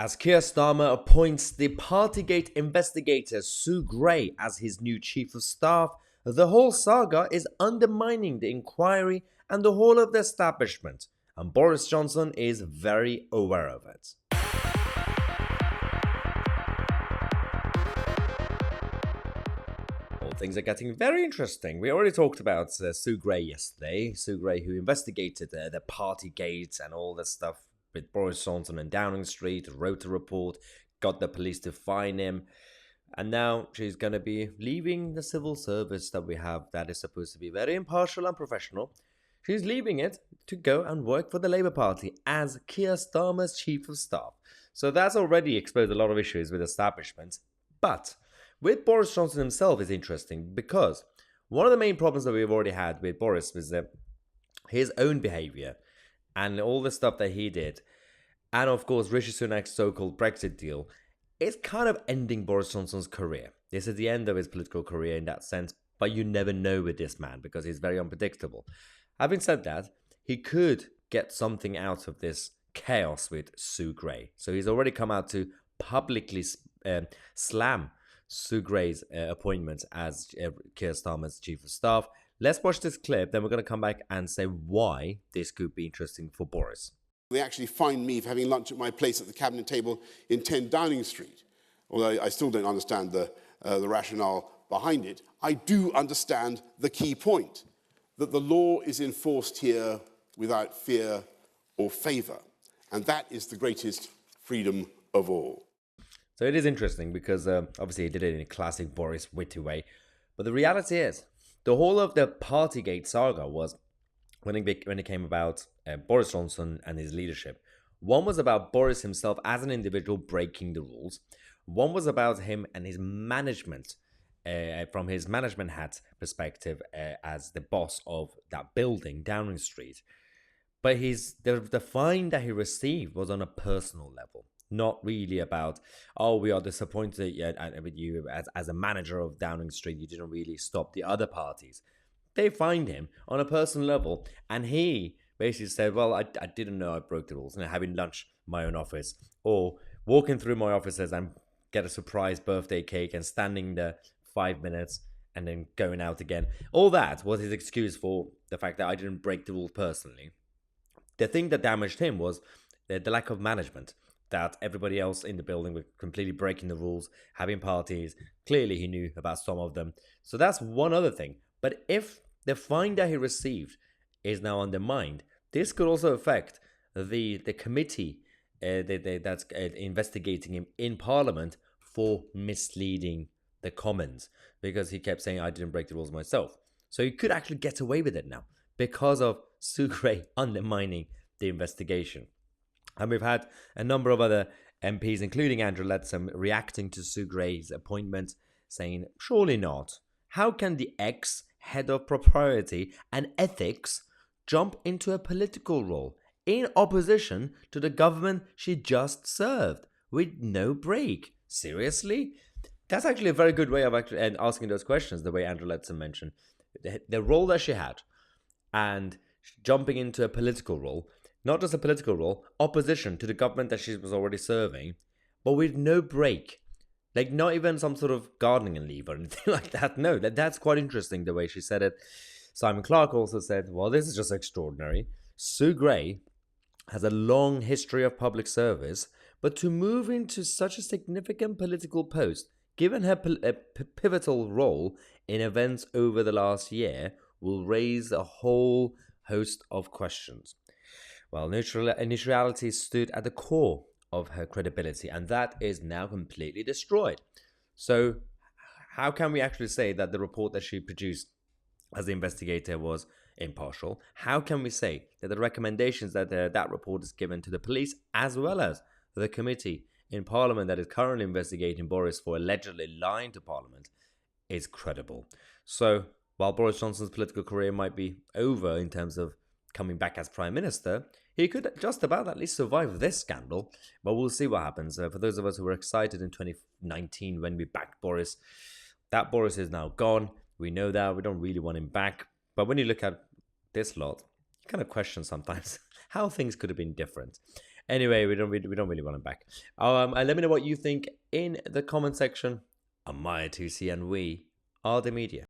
As Keir Starmer appoints the Partygate investigator Sue Gray as his new chief of staff, the whole saga is undermining the inquiry and the whole of the establishment, and Boris Johnson is very aware of it. All things are getting very interesting. We already talked about Sue Gray yesterday. Sue Gray, who investigated the Partygate and all this stuff with Boris Johnson and Downing Street, wrote a report, got the police to fine him, and now she's going to be leaving the civil service that we have that is supposed to be very impartial and professional. She's leaving it to go and work for the Labour Party as Keir Starmer's chief of staff. So that's already exposed a lot of issues with establishment. But with Boris Johnson himself is interesting because one of the main problems that we've already had with Boris was his own behaviour and all the stuff that he did. And of course, Rishi Sunak's so-called Brexit deal is kind of ending Boris Johnson's career. This is the end of his political career in that sense, but you never know with this man because he's very unpredictable. Having said that, he could get something out of this chaos with Sue Gray. So he's already come out to publicly slam Sue Gray's appointment as Keir Starmer's chief of staff. Let's watch this clip, then we're going to come back and say why this could be interesting for Boris. They actually fined me for having lunch at my place at the cabinet table in 10 Downing Street. Although I still don't understand the rationale behind it, I do understand the key point, that the law is enforced here without fear or favour. And that is the greatest freedom of all. So it is interesting because obviously he did it in a classic Boris witty way. But the reality is, the whole of the Partygate saga was, when it came about Boris Johnson and his leadership, one was about Boris himself as an individual breaking the rules. One was about him and his management, from his management hat perspective as the boss of that building, Downing Street. But the fine that he received was on a personal level. Not really about, oh, we are disappointed with you as a manager of Downing Street. You didn't really stop the other parties. They fined him on a personal level, and he basically said, well, I didn't know I broke the rules, and having lunch in my own office, or walking through my offices and get a surprise birthday cake and standing there 5 minutes and then going out again. All that was his excuse for the fact that I didn't break the rules personally. The thing that damaged him was the lack of management, that everybody else in the building were completely breaking the rules, having parties. Clearly, he knew about some of them. So that's one other thing. But if the fine that he received is now undermined, this could also affect the committee that's investigating him in Parliament for misleading the Commons, because he kept saying, I didn't break the rules myself. So he could actually get away with it now because of Sue Gray undermining the investigation. And we've had a number of other MPs, including Andrew Leadsom, reacting to Sue Gray's appointment, saying, surely not. How can the ex-head of propriety and ethics jump into a political role in opposition to the government she just served with no break? Seriously? That's actually a very good way of actually asking those questions, the way Andrew Leadsom mentioned. The role that she had and jumping into a political role, not just a political role, opposition to the government that she was already serving, but with no break. Like, not even some sort of gardening leave or anything like that. No, that's quite interesting, the way she said it. Simon Clarke also said, well, this is just extraordinary. Sue Gray has a long history of public service, but to move into such a significant political post, given her pivotal role in events over the last year, will raise a whole host of questions. Well, neutrality stood at the core of her credibility, and that is now completely destroyed. So how can we actually say that the report that she produced as the investigator was impartial? How can we say that the recommendations that that report is given to the police, as well as the committee in Parliament that is currently investigating Boris for allegedly lying to Parliament, is credible? So while Boris Johnson's political career might be over in terms of coming back as Prime Minister, he could just about at least survive this scandal, but we'll see what happens. For those of us who were excited in 2019 when we backed Boris, that Boris is now gone. We know that. We don't really want him back. But when you look at this lot, you kind of question sometimes how things could have been different. Anyway, we don't really want him back. And let me know what you think in the comment section. I'm Mahyar Tousi, and we are the media.